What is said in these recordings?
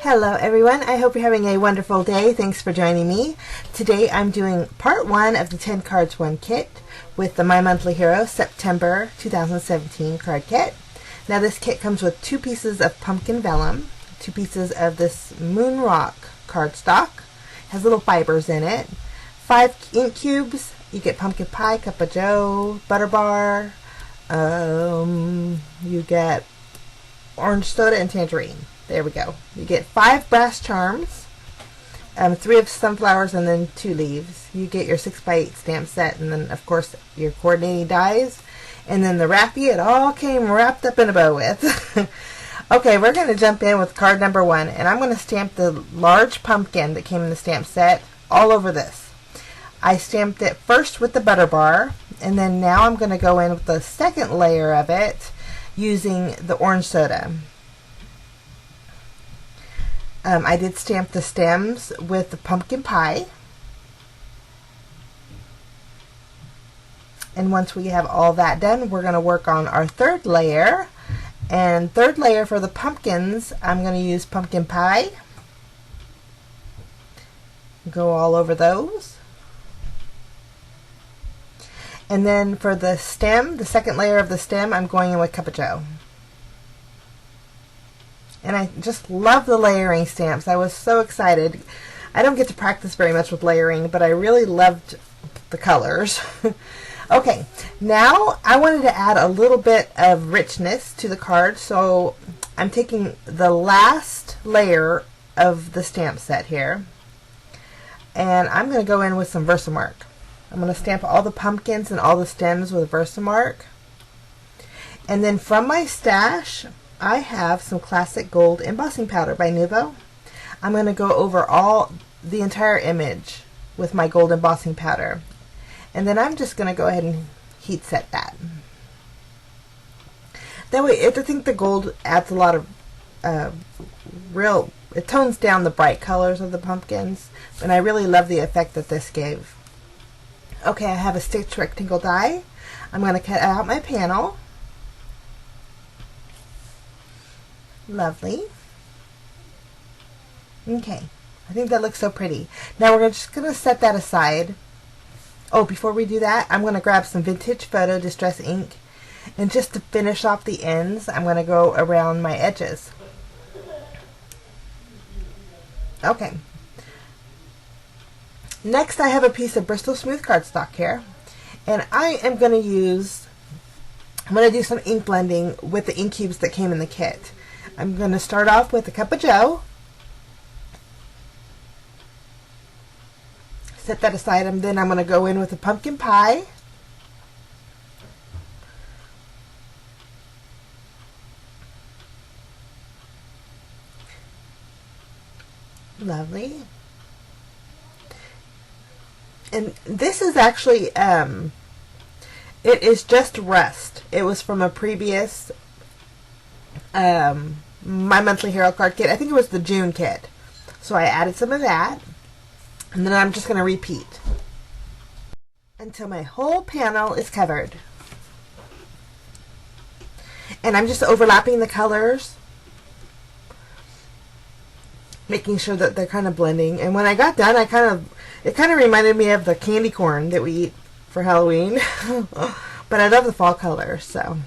Hello everyone, I hope you're having a wonderful day. Thanks for joining me. Today I'm doing part 1 of the 10 cards 1 kit with the My Monthly Hero September 2017 card kit. Now this kit comes with 2 pieces of pumpkin vellum, 2 pieces of this moon rock cardstock, has little fibers in it, 5 ink cubes, you get pumpkin pie, cup of joe, butter bar, you get orange soda and tangerine. There we go. You get 5 brass charms, 3 of sunflowers, and then 2 leaves. You get your 6x8 stamp set, and then of course your coordinating dies, and then the wrappy it all came wrapped up in a bow with. Okay, we're going to jump in with card number 1, and I'm going to stamp the large pumpkin that came in the stamp set all over this. I stamped it first with the butter bar, and then now I'm going to go in with the second layer of it using the orange soda. I did stamp the stems with the pumpkin pie. And once we have all that done, we're going to work on our third layer. And third layer for the pumpkins, I'm going to use pumpkin pie. Go all over those. And then for the stem, the second layer of the stem, I'm going in with cup of joe. And I just love the layering stamps. I was so excited. I don't get to practice very much with layering, but I really loved the colors. Okay, now I wanted to add a little bit of richness to the card, so I'm taking the last layer of the stamp set here, and I'm going to go in with some Versamark. I'm going to stamp all the pumpkins and all the stems with Versamark. And then from my stash, I have some classic gold embossing powder by Nuvo. I'm going to go over the entire image with my gold embossing powder. And then I'm just going to go ahead and heat set that. That way, I think the gold adds a lot of it tones down the bright colors of the pumpkins. And I really love the effect that this gave. Okay, I have a stitch rectangle die. I'm going to cut out my panel. Lovely. Okay, I think that looks so pretty. Now we're just going to set that aside. Oh, before we do that, I'm going to grab some vintage photo distress ink, and just to finish off the ends, I'm going to go around my edges. Okay. Next, I have a piece of Bristol Smooth cardstock here, and I'm going to do some ink blending with the ink cubes that came in the kit. I'm going to start off with a cup of joe. Set that aside, and then I'm going to go in with a pumpkin pie. Lovely. And this is actually, it is just rust. It was from a previous My Monthly Hero card kit. I think it was the June kit. So I added some of that. And then I'm just going to repeat until my whole panel is covered. And I'm just overlapping the colors, making sure that they're kind of blending. And when I got done, it kind of reminded me of the candy corn that we eat for Halloween. But I love the fall colors, so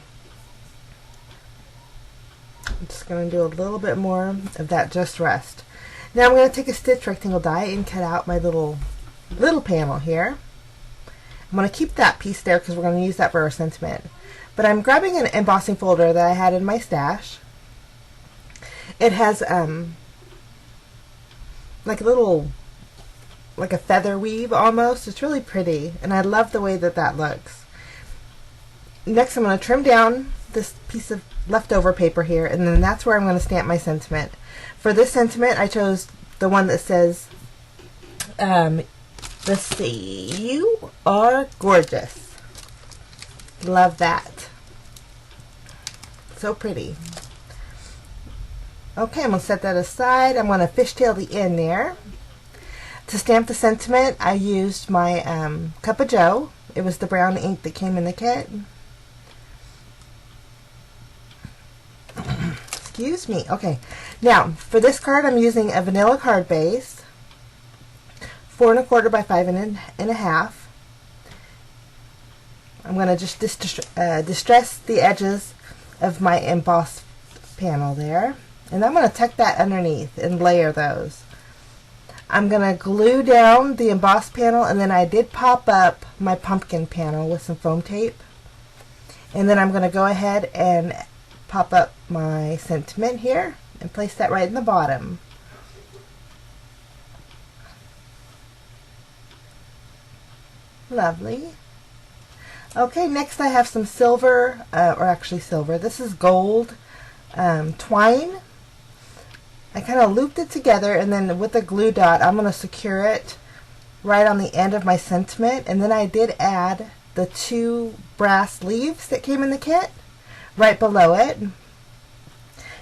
I'm just going to do a little bit more of that just rust. Now I'm going to take a stitch rectangle die and cut out my little panel here. I'm going to keep that piece there because we're going to use that for our sentiment. But I'm grabbing an embossing folder that I had in my stash. It has like a feather weave almost. It's really pretty, and I love the way that looks. Next, I'm going to trim down this piece of leftover paper here, and then that's where I'm going to stamp my sentiment. For this sentiment, I chose the one that says, let's see, "You are gorgeous." Love that. So pretty. Okay, I'm going to set that aside. I'm going to fishtail the end there. To stamp the sentiment, I used my cup of joe. It was the brown ink that came in the kit. Excuse me. Okay. Now, for this card, I'm using a vanilla card base, 4 1/4 by 5 1/2. I'm going to just distress the edges of my embossed panel there. And I'm going to tuck that underneath and layer those. I'm going to glue down the embossed panel, and then I did pop up my pumpkin panel with some foam tape. And then I'm going to go ahead and pop up my sentiment here and place that right in the bottom. Lovely. Okay, next I have some silver, or actually silver. This is gold twine. I kind of looped it together, and then with a glue dot, I'm going to secure it right on the end of my sentiment. And then I did add the 2 brass leaves that came in the kit right below it.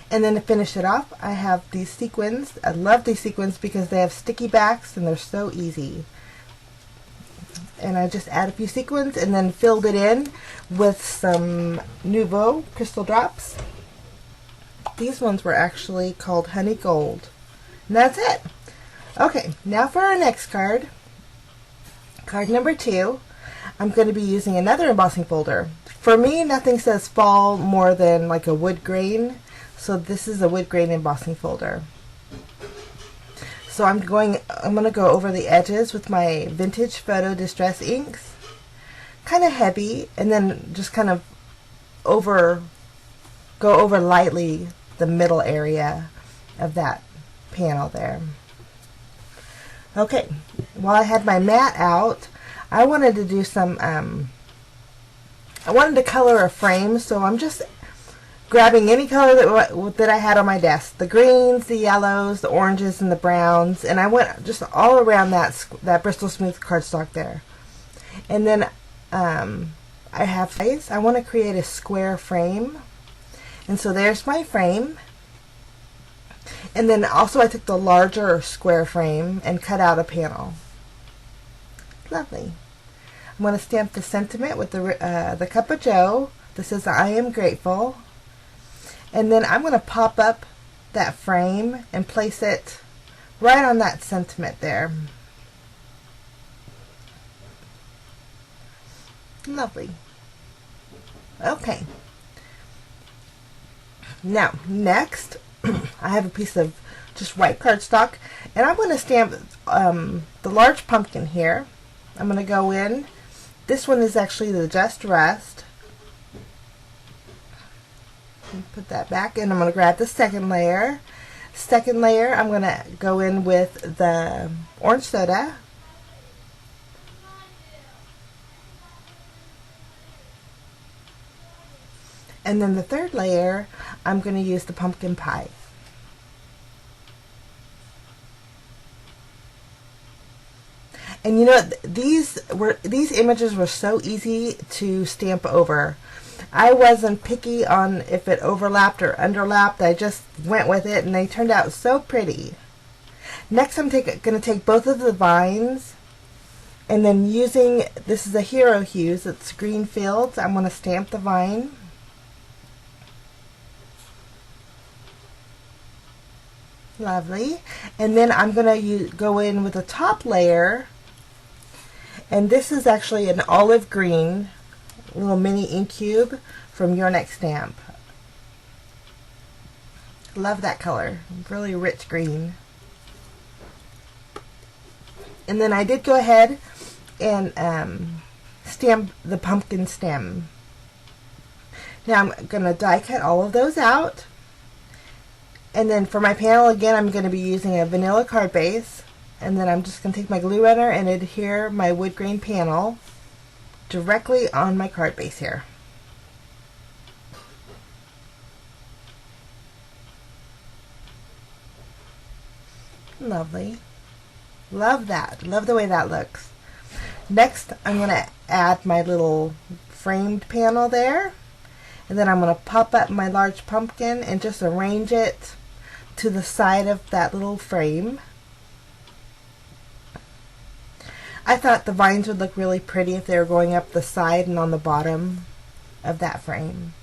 And then to finish it off, I have these sequins. I love these sequins because they have sticky backs and they're so easy. And I just add a few sequins and then filled it in with some Nouveau crystal drops. These ones were actually called Honey Gold. And that's it. Okay, now for our next card. Card number 2. I'm going to be using another embossing folder. For me, nothing says fall more than like a wood grain. So this is a wood grain embossing folder. So I'm going to go over the edges with my Vintage Photo Distress inks. Kind of heavy, and then just kind of go over lightly the middle area of that panel there. Okay, while I had my mat out, I wanted to do some, I wanted to color a frame, so I'm just grabbing any color that I had on my desk. The greens, the yellows, the oranges, and the browns, and I went just all around that Bristol Smooth cardstock there. And then I want to create a square frame. And so there's my frame. And then also I took the larger square frame and cut out a panel. Lovely. I'm going to stamp the sentiment with the Cup of Joe. This is I Am Grateful. And then I'm going to pop up that frame and place it right on that sentiment there. Lovely. Okay. Now, next, I have a piece of just white cardstock, and I'm going to stamp the large pumpkin here. I'm going to go in. This one is actually the Just Rest. Put that back, and I'm going to grab the second layer. Second layer, I'm going to go in with the orange soda. And then the third layer, I'm going to use the pumpkin pie. And you know, these images were so easy to stamp over. I wasn't picky on if it overlapped or underlapped. I just went with it, and they turned out so pretty. Next, I'm going to take both of the vines, and then using, this is a Hero Hues, it's Green Fields. I'm going to stamp the vine. Lovely. And then I'm going to go in with a top layer, and this is actually an olive green little mini ink cube from Your Next Stamp. Love that color. Really rich green. And then I did go ahead and stamp the pumpkin stem. Now I'm going to die cut all of those out. And then for my panel, again, I'm going to be using a vanilla card base. And then I'm just going to take my glue runner and adhere my wood grain panel directly on my card base here. Lovely. Love that. Love the way that looks. Next, I'm going to add my little framed panel there. And then I'm going to pop up my large pumpkin and just arrange it to the side of that little frame. I thought the vines would look really pretty if they were going up the side and on the bottom of that frame.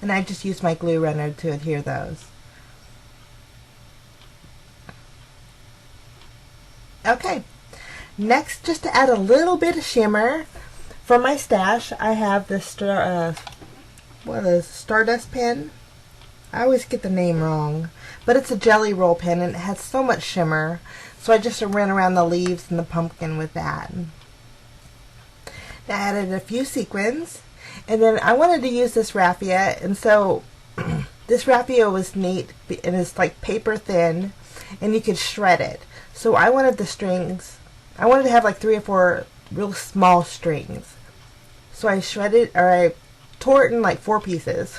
And I just used my glue runner to adhere those. Okay, next, just to add a little bit of shimmer, for my stash, I have this Stardust pen. I always get the name wrong, but it's a jelly roll pen and it has so much shimmer. So I just ran around the leaves and the pumpkin with that. I added a few sequins, and then I wanted to use this raffia, and so this raffia was neat, and it's like paper thin, and you could shred it. So I wanted the strings, I wanted to have like 3 or 4 real small strings. So I shredded, or I tore it in like 4 pieces.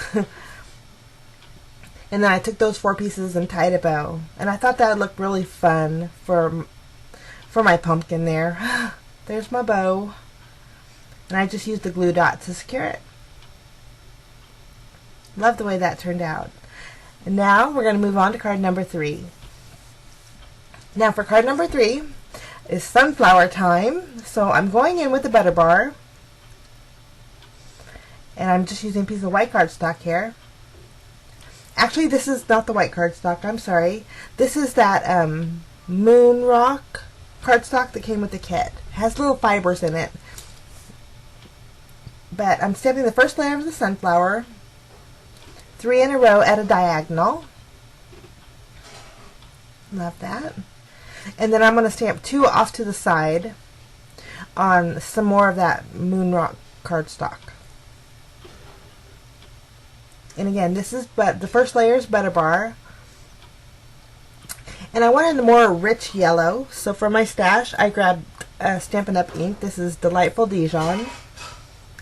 And then I took those 4 pieces and tied a bow. And I thought that would look really fun for my pumpkin there. There's my bow. And I just used the glue dot to secure it. Love the way that turned out. And now we're going to move on to card number 3. Now for card number 3 is sunflower time. So I'm going in with the butter bar. And I'm just using a piece of white cardstock here. Actually, this is not the white cardstock. I'm sorry. This is that moon rock cardstock that came with the kit. It has little fibers in it. But I'm stamping the first layer of the sunflower, 3 in a row at a diagonal. Love that. And then I'm going to stamp 2 off to the side on some more of that moon rock cardstock. And again, this is the first layer is butter bar. And I wanted a more rich yellow, so for my stash, I grabbed Stampin' Up! Ink. This is Delightful Dijon.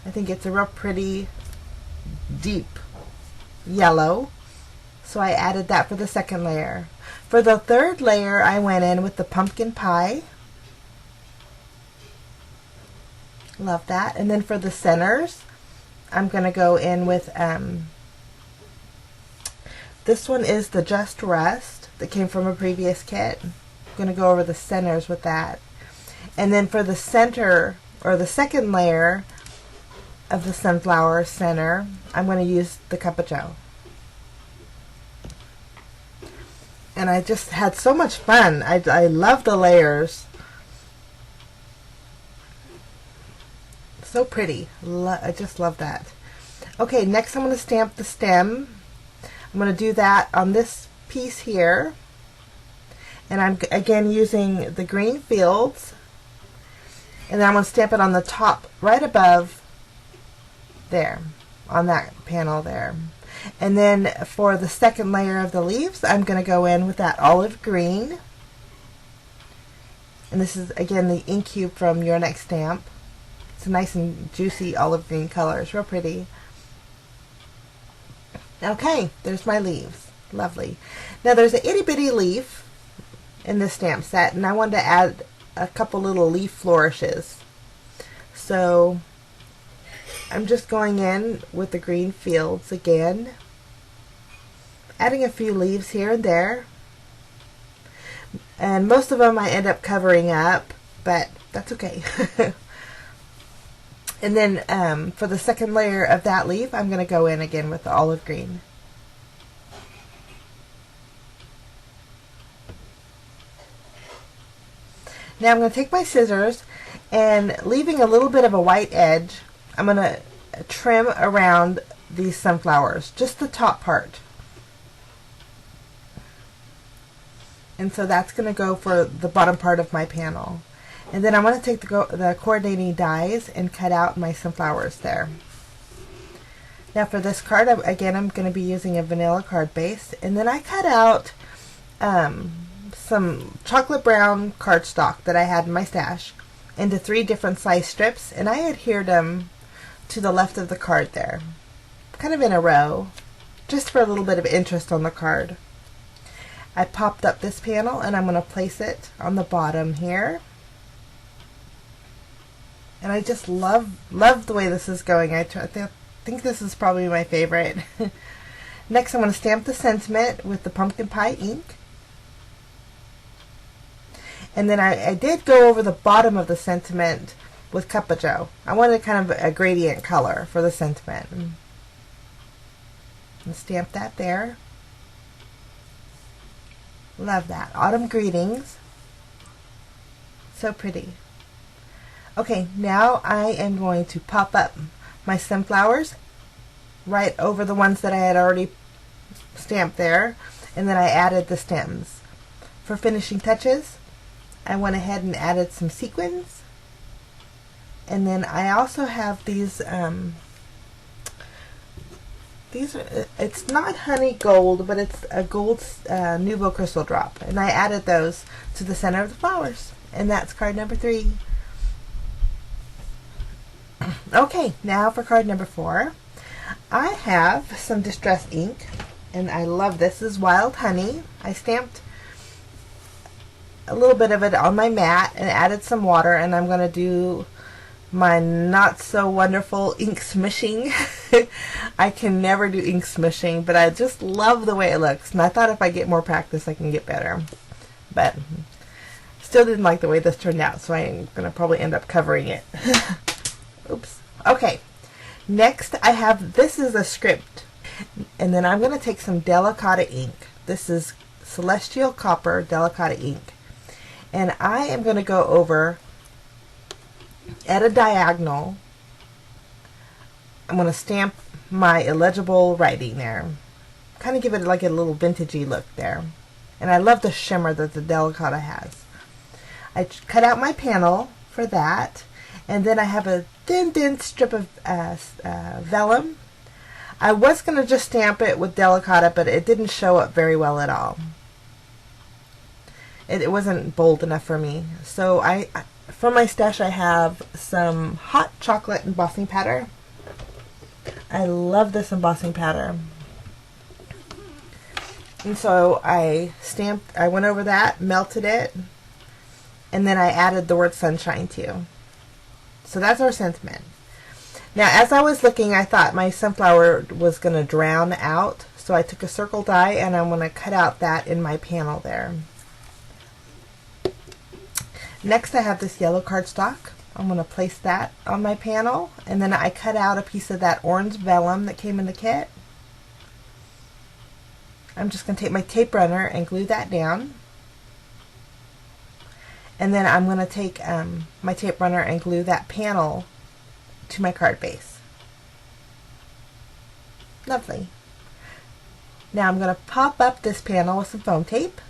I think it's a real pretty, deep yellow. So I added that for the second layer. For the third layer, I went in with the pumpkin pie. Love that. And then for the centers, I'm going to go in with... this one is the Just Rust that came from a previous kit. I'm going to go over the centers with that. And then for the center, or the second layer of the sunflower center, I'm going to use the Cup of Joe. And I just had so much fun. I love the layers. So pretty. I just love that. Okay, next I'm going to stamp the stem. I'm going to do that on this piece here. And I'm again using the green fields. And then I'm going to stamp it on the top right above there, on that panel there. And then for the second layer of the leaves, I'm going to go in with that olive green. And this is again the ink cube from Your Next Stamp. It's a nice and juicy olive green color. It's real pretty. Okay, there's my leaves. Lovely. Now there's an itty bitty leaf in this stamp set, and I wanted to add a couple little leaf flourishes. So I'm just going in with the green fields again, adding a few leaves here and there. And most of them I end up covering up, but that's okay. And then for the second layer of that leaf, I'm going to go in again with the olive green. Now I'm going to take my scissors, and leaving a little bit of a white edge, I'm going to trim around these sunflowers, just the top part. And so that's going to go for the bottom part of my panel. And then I'm going to take the coordinating dies and cut out my sunflowers there. Now for this card, again, I'm going to be using a vanilla card base. And then I cut out some chocolate brown cardstock that I had in my stash into 3 different size strips. And I adhered them to the left of the card there, kind of in a row, just for a little bit of interest on the card. I popped up this panel, and I'm going to place it on the bottom here. And I just love the way this is going. I think this is probably my favorite. Next, I'm going to stamp the sentiment with the pumpkin pie ink. And then I did go over the bottom of the sentiment with Cup of Joe. I wanted kind of a gradient color for the sentiment. And stamp that there. Love that. Autumn greetings. So pretty. Okay, now I am going to pop up my sunflowers right over the ones that I had already stamped there, and then I added the stems. For finishing touches, I went ahead and added some sequins, and then I also have these are, it's not honey gold, but it's a gold Nouveau crystal drop, and I added those to the center of the flowers, and that's card number 3. Okay, now for card number 4. I have some distress ink, and I love this. This is Wild Honey. I stamped a little bit of it on my mat and added some water, and I'm going to do my not so wonderful ink smishing. I can never do ink smishing, but I just love the way it looks, and I thought if I get more practice I can get better. But still didn't like the way this turned out, so I'm going to probably end up covering it. Oops. Okay. Next I have, this is a script, and then I'm going to take some Delicata ink. This is Celestial Copper Delicata ink, and I am going to go over at a diagonal. I'm going to stamp my illegible writing there, kind of give it like a little vintagey look there, and I love the shimmer that the Delicata has. I cut out my panel for that, and then I have a thin strip of vellum. I was going to just stamp it with Delicata, but it didn't show up very well at all. It wasn't bold enough for me. So from my stash I have some hot chocolate embossing powder. I love this embossing powder. And so I went over that, melted it, and then I added the word sunshine too. So that's our sentiment. Now, as I was looking, I thought my sunflower was going to drown out, so I took a circle die and I'm going to cut out that in my panel there. Next, I have this yellow cardstock. I'm going to place that on my panel, and then I cut out a piece of that orange vellum that came in the kit. I'm just going to take my tape runner and glue that down. And then I'm going to take my tape runner and glue that panel to my card base. Lovely. Now I'm going to pop up this panel with some foam tape.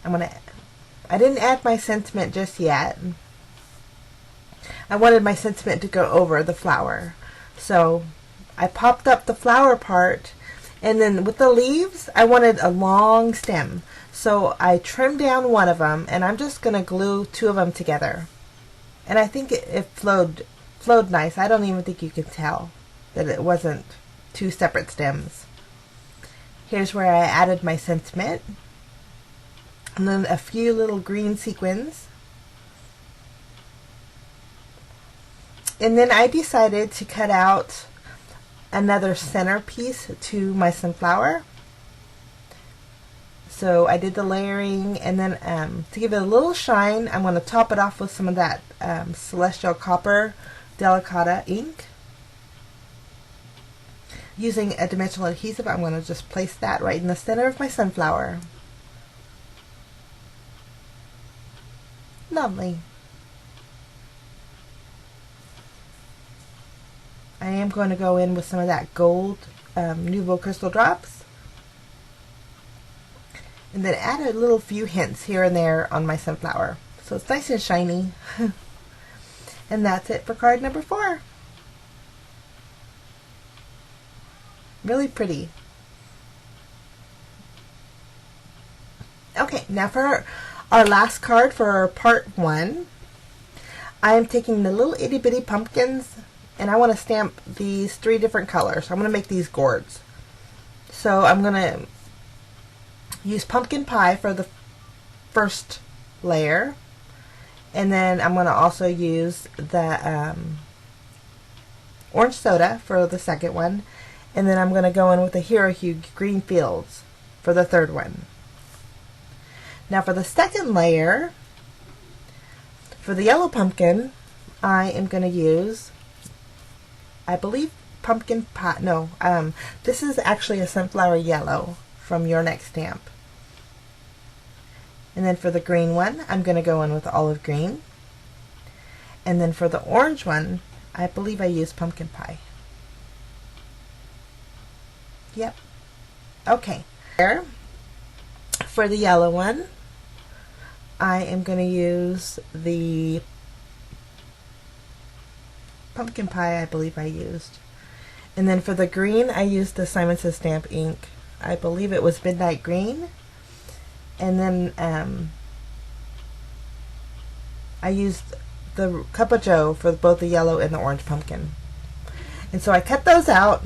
I didn't add my sentiment just yet. I wanted my sentiment to go over the flower. So I popped up the flower part, and then with the leaves I wanted a long stem. So I trimmed down one of them, and I'm just going to glue 2 of them together. And I think it flowed nice. I don't even think you can tell that it wasn't 2 separate stems. Here's where I added my sentiment. And then a few little green sequins. And then I decided to cut out another centerpiece to my sunflower. So I did the layering, and then to give it a little shine, I'm going to top it off with some of that Celestial Copper Delicata ink. Using a dimensional adhesive, I'm going to just place that right in the center of my sunflower. Lovely. I am going to go in with some of that gold Nouveau crystal drops, and then add a little few hints here and there on my sunflower, so it's nice and shiny. And that's it for card number 4. Really pretty. Okay, now for our last card for part 1. I am taking the little itty bitty pumpkins, and I want to stamp these 3 different colors. I'm going to make these gourds. So I'm going to use pumpkin pie for the first layer, and then I'm going to also use the orange soda for the second one, and then I'm going to go in with the Hero Hue Green Fields for the third one. Now for the second layer, for the yellow pumpkin, I am going to use, I believe, pumpkin pie. No, this is actually a sunflower yellow from Your Next Stamp. And then for the green one, I'm going to go in with olive green. And then for the orange one, I believe I used pumpkin pie. Yep. Okay. There. For the yellow one, I am going to use the pumpkin pie, I believe I used. And then for the green, I used the Simon Says Stamp ink. I believe it was Midnight Green. And then I used the Cup of Joe for both the yellow and the orange pumpkin. And so I cut those out.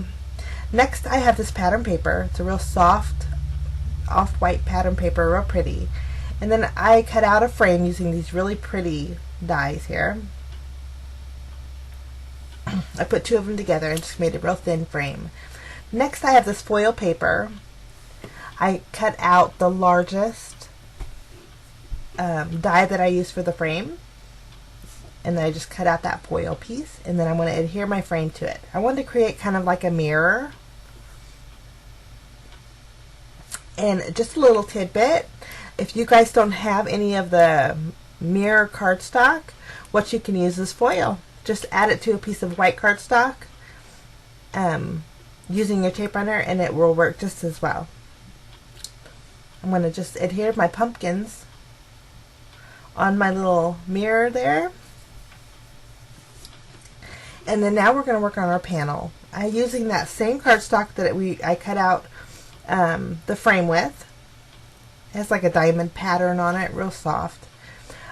Next, I have this pattern paper. It's a real soft, off-white pattern paper, real pretty. And then I cut out a frame using these really pretty dies here. I put two of them together and just made a real thin frame. Next, I have this foil paper. I cut out the largest die that I use for the frame, and then I just cut out that foil piece, and then I'm going to adhere my frame to it. I wanted to create kind of like a mirror. And just a little tidbit, if you guys don't have any of the mirror cardstock, what you can use is foil. Just add it to a piece of white cardstock using your tape runner, and it will work just as well. I'm going to just adhere my pumpkins on my little mirror there. And then now we're going to work on our panel. I'm using that same cardstock that I cut out the frame with. It has like a diamond pattern on it, real soft.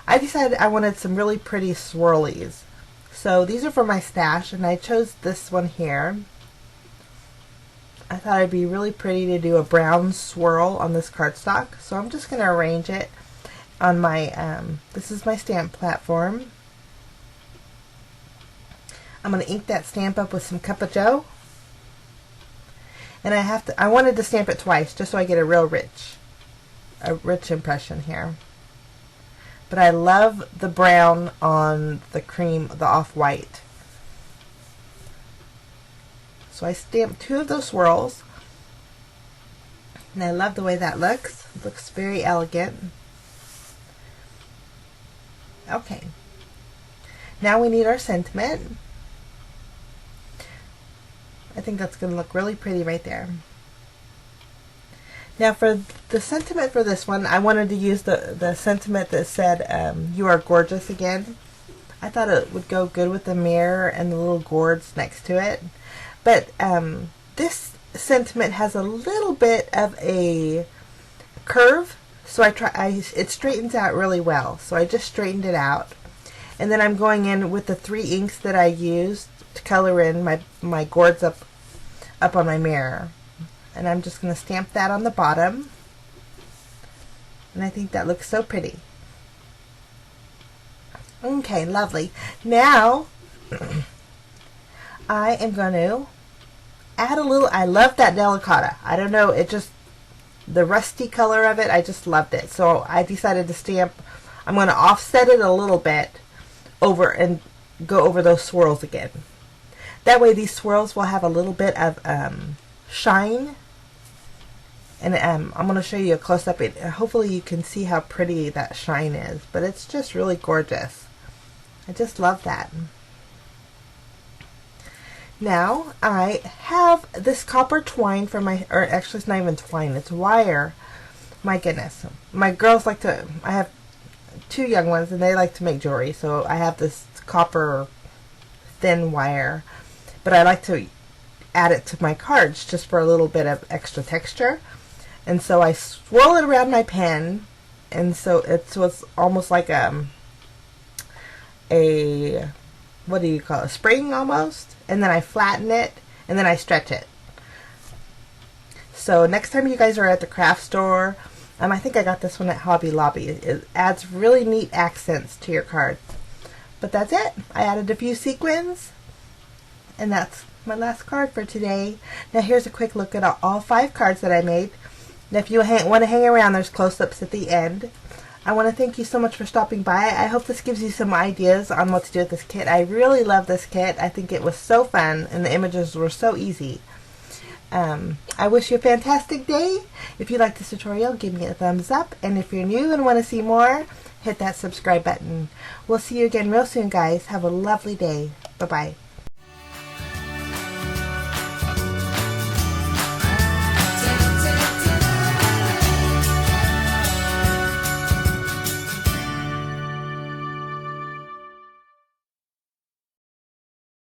I decided I wanted some really pretty swirlies. So these are for my stash, and I chose this one here. I thought it'd be really pretty to do a brown swirl on this cardstock. So I'm just going to arrange it on my, this is my stamp platform. I'm going to ink that stamp up with some Cup of Joe. And I wanted to stamp it twice just so I get a real rich impression here. But I love the brown on the cream, the off-white. So I stamped two of those swirls. And I love the way that looks. It looks very elegant. Okay. Now we need our sentiment. I think that's going to look really pretty right there. Now for the sentiment for this one, I wanted to use the sentiment that said, "You are gorgeous again." I thought it would go good with the mirror and the little gourds next to it. But this sentiment has a little bit of a curve, so it straightens out really well. So I just straightened it out. And then I'm going in with the 3 inks that I used to color in my gourds up on my mirror. And I'm just going to stamp that on the bottom. And I think that looks so pretty. Okay, lovely. Now, I am going to add a little, I love that delicata. I don't know, it just, the rusty color of it, I just loved it. So I decided to stamp, I'm going to offset it a little bit over and go over those swirls again. That way these swirls will have a little bit of shine. And I'm going to show you a close-up. Hopefully you can see how pretty that shine is. But it's just really gorgeous. I just love that. Now I have this copper twine for my, or actually it's not even twine, it's wire. My goodness. My girls like to, I have 2 young ones and they like to make jewelry. So I have this copper thin wire. But I like to add it to my cards just for a little bit of extra texture. And so I swirl it around my pen, and so it's almost like a what do you call it, a spring almost, and then I flatten it, and then I stretch it. So next time you guys are at the craft store, I think I got this one at Hobby Lobby. It adds really neat accents to your card. But that's it. I added a few sequins, and that's my last card for today. Now here's a quick look at all 5 cards that I made. Now if you want to hang around, there's close-ups at the end. I want to thank you so much for stopping by. I hope this gives you some ideas on what to do with this kit. I really love this kit. I think it was so fun, and the images were so easy. I wish you a fantastic day. If you like this tutorial, give me a thumbs up. And if you're new and want to see more, hit that subscribe button. We'll see you again real soon, guys. Have a lovely day. Bye-bye.